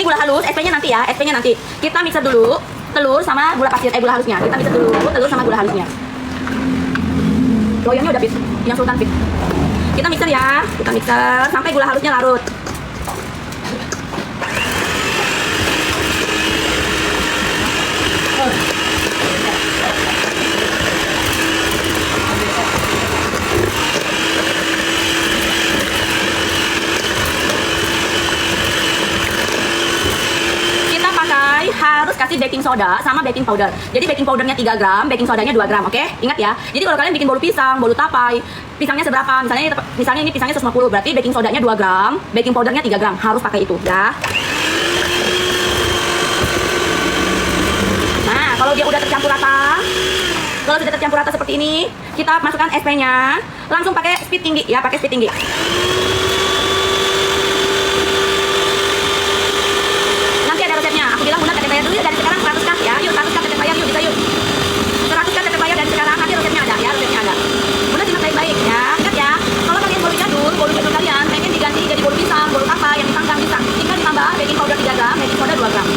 gula halus, SP-nya nanti ya, SP-nya nanti. Kita mixer dulu telur sama gula pasir, gula halusnya. Kita mixer dulu telur sama gula halusnya. Loyangnya udah fit, yang sultan fit. Kita mixer ya, kita mixer sampai gula halusnya larut. Harus kasih baking soda sama baking powder. Jadi baking powdernya 3 gram, baking sodanya 2 gram, oke? Ingat ya. Jadi kalau kalian bikin bolu pisang, bolu tapai, pisangnya seberapa? Misalnya ini pisangnya 150, berarti baking sodanya 2 gram, baking powdernya 3 gram. Harus pakai itu, ya. Nah, kalau dia udah tercampur rata, kalau sudah tercampur rata seperti ini, kita masukkan SP-nya. Langsung pakai speed tinggi ya, pakai speed tinggi. Aku bilang Bunda tetep bayar dulu ya dari sekarang 100 kan ya. Yuk 100 kan tetep bayar, yuk bisa yuk. 100 kan tetep bayar dari sekarang, nanti resepnya ada ya, resepnya ada. Bunda simak baik-baik ya. Ingat ya, kalau kalian bolu jadul kalian pengen diganti jadi bolu pisang, bolu apa yang dipanggang bisa. Tinggal ditambah baking powder 3 gram, baking soda 2 gram.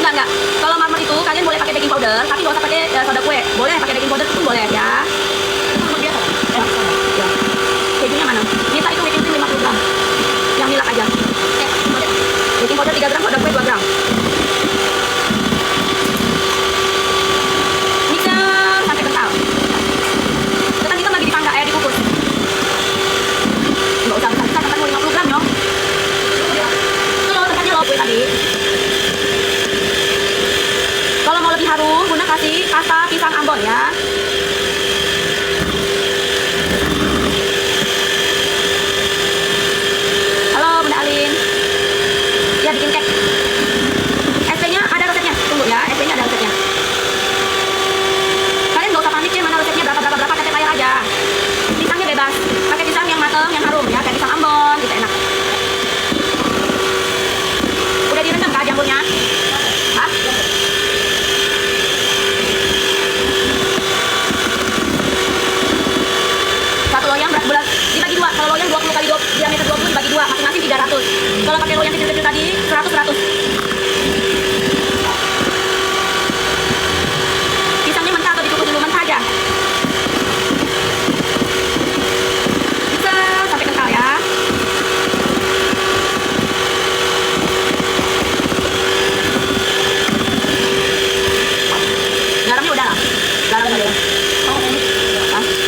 Enggak. Kalau marmer itu kalian boleh pakai baking powder, tapi nggak usah pakai soda kue. Boleh pakai baking powder pun boleh ya. Kejunya mana? Minta itu whipping cream 50 gram. Yang milak aja. Baking powder 3 gram, soda kue 2 gram. Mixer sampai kental. Ketan hitam lagi dipanggang, dikukus. Nggak usah besar-besar, ketan mau 50 gram yo. Telur, tekannya loh kue tadi. Kalau mau lebih harum, Bunda kasih pasta pisang Ambon ya. Halo Bunda Alin. Ya bikin cake. SP-nya ada resepnya. Tunggu ya, SP-nya ada resepnya. Kalian nggak usah panik ya mana resepnya berapa, tetep bayar aja. Pisangnya bebas. Pakai pisang yang mateng, yang harum ya, kayak pisang Ambon gitu enak. Udah direndam kah jamurnya? Hah? Satu loyang bulat dibagi 2. Kalau loyang 20 kali diameter 20 dibagi 2, masing-masing 300. Kalau pakai loyang kecil-kecil tadi 100. Pisangnya mentah atau dikukus dulu? Mentah aja. Bisa sampai kental ya. Garamnya udah lah. Garamnya udah.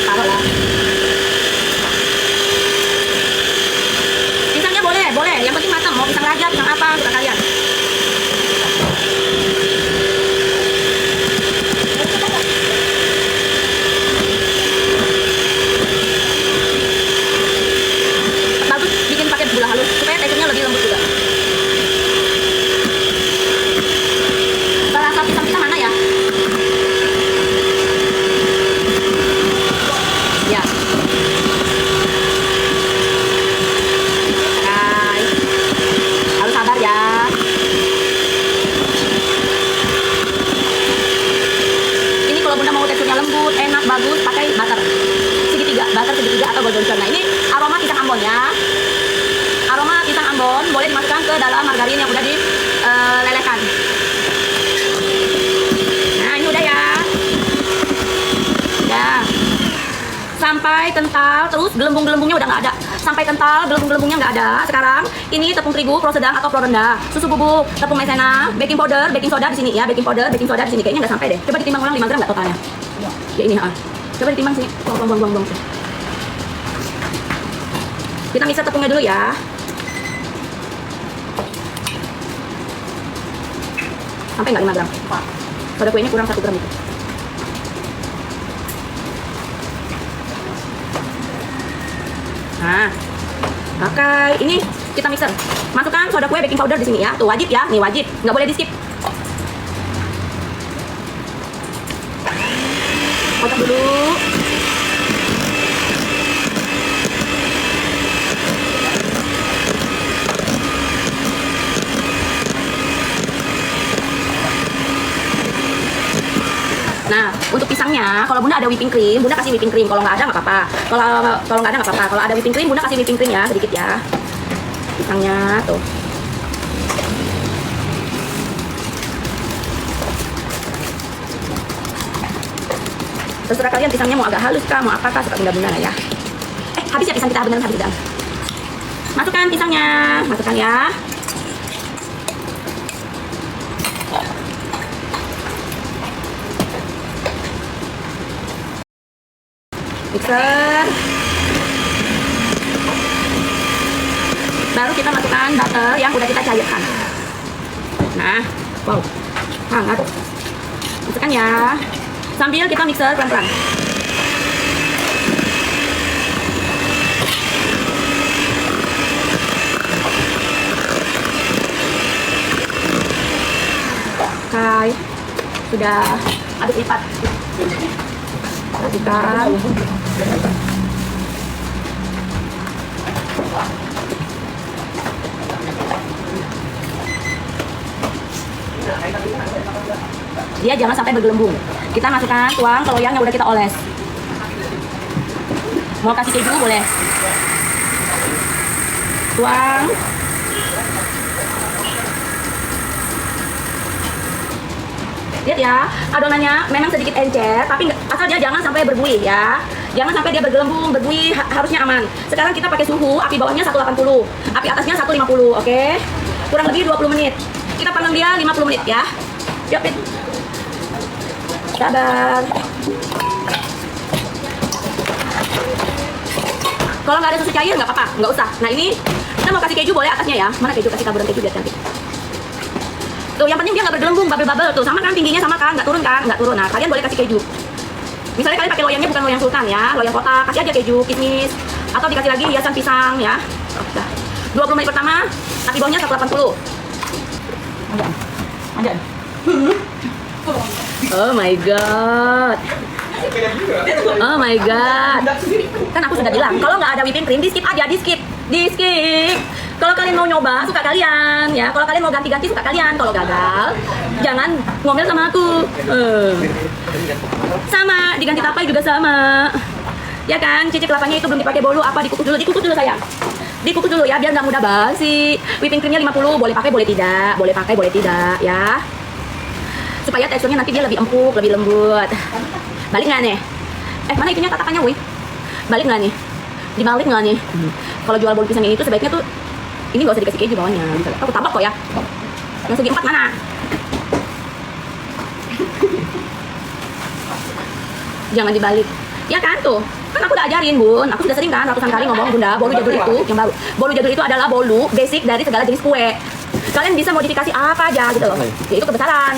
Taruh lah. Pisangnya boleh. Yang penting matang. Mau pisang raja, pisang apa, suka kalian. Bagus bikin pakai gula halus supaya teksturnya lebih lembut juga. Rasa pisang-pisang mana ya? Ya. Harus sabar ya. Ini kalau Bunda mau teksturnya lembut, enak, bagus, pakai butter segitiga atau golden brown. Nah ini aroma pisang Ambon ya. Aroma pisang Ambon boleh dimasukkan ke dalam margarin yang udah dilelehkan. Nah ini udah ya. Udah. Sampai kental, terus gelembung-gelembungnya udah nggak ada. Sampai kental, gelembung-gelembungnya nggak ada. Sekarang ini tepung terigu pro sedang atau pro rendah, susu bubuk, tepung maizena, baking powder, baking soda di sini ya, baking powder, baking soda di sini. Kayaknya nggak sampai deh. Coba ditimbang ulang 5 gram nggak totalnya? Ya ini coba ditimbang sini. Buang. Kita mixer tepungnya dulu ya. Sampai nggak 5 gram? Soda kuenya kurang 1 gram itu. Nah, pakai ini kita mixer. Masukkan soda kue baking powder di sini ya. Tuh wajib ya, nih wajib, nggak boleh di skip. Kocok dulu. Nah, untuk pisangnya, kalau Bunda ada whipping cream, Bunda kasih whipping cream. Kalau nggak ada nggak apa-apa. Kalau nggak ada nggak apa-apa. Kalau ada whipping cream, Bunda kasih whipping cream ya, sedikit ya. Pisangnya tuh. Terserah kalian pisangnya mau agak halus kah, mau apakah, suka bunda-bunda lah ya. Habis ya pisang kita, beneran habis udah. Masukkan pisangnya, masukkan ya. Mixer. Baru kita masukkan butter yang udah kita cairkan. Nah, wow, hangat. Masukkan ya. Sambil kita mixer pelan-pelan. Oke, sudah aduk lipat. Masukkan. Dia jangan sampai bergelembung. Kita masukkan tuang ke loyang yang udah kita oles. Mau kasih keju boleh. Tuang. Lihat ya, adonannya memang sedikit encer, tapi asal dia jangan sampai berbuih ya. Jangan sampai dia bergelembung, berbuih, harusnya aman. Sekarang kita pakai suhu, api bawahnya 180, api atasnya 150, oke? Kurang lebih 20 menit. Kita panggang dia 50 menit ya. Yuk, Pit. Sabar. Kalau nggak ada susu cair nggak apa-apa, nggak usah. Nah ini kita mau kasih keju boleh atasnya ya. Mana keju, kasih taburan keju biar cantik. Tuh yang penting dia nggak bergelembung, bubble-bubble tuh, sama kan tingginya sama kan, nggak turun kan, nggak turun. Nah kalian boleh kasih keju. Misalnya kalian pakai loyangnya bukan loyang sultan ya, loyang kotak, kasih aja keju, kismis, atau dikasih lagi hiasan pisang ya. Oh, dah. 20 menit pertama, api bawahnya 180. Anjan. Oh my god. Oh my god. Kan aku sudah bilang, kalau nggak ada whipping cream, di skip aja, di skip. Kalau kalian mau nyoba, suka kalian ya. Kalau kalian mau ganti-ganti, suka kalian. Kalau gagal, jangan ngomel sama aku. Sama, diganti tapai juga sama. Ya kan, cicik kelapanya itu belum dipakai bolu, apa dikukus dulu sayang. Dikukus dulu ya, biar nggak mudah basi. Whipping creamnya 50, boleh pakai, boleh tidak. Boleh pakai, boleh tidak ya. Supaya teksturnya nanti dia lebih empuk, lebih lembut. Balik nggak nih? Mana itunya tatakannya, wih? Balik nggak nih? Dibalik nggak nih? Kalau jual bolu pisang ini tuh sebaiknya tuh ini nggak usah dikasih keju bawahnya. Aku tabak kok ya. Yang segi 4 mana? Jangan dibalik. Ya kan tuh. Kan aku udah ajarin, Bun. Aku sudah sering kan ratusan kali ngomong, Bunda, bolu jadul itu yang baru. Bolu jadul itu adalah bolu basic dari segala jenis kue. Kalian bisa modifikasi apa aja gitu loh. Ya itu kebesaran.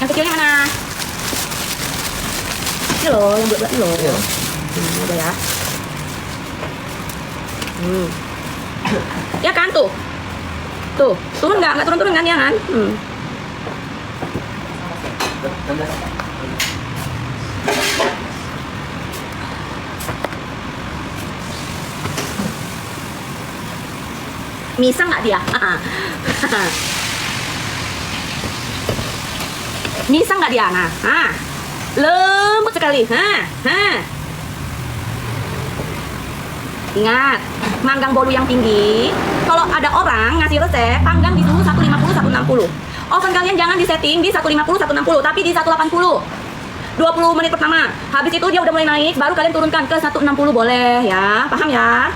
Yang kecilnya mana? Ini loh, yang buat-buat ini loh. Udah ya. Ya kan tuh. Tuh, turun nggak turun-turun kan ya kan? Misang nggak dia? Misang nggak dia? Nah, lembut sekali. Ingat, manggang bolu yang tinggi. Kalau ada orang ngasih resep, panggang di suhu 150, 160. Oven kalian jangan disetting di 150, 160, tapi di 180. 20 menit pertama. Habis itu dia udah mulai naik, baru kalian turunkan ke 160 boleh ya. Paham ya?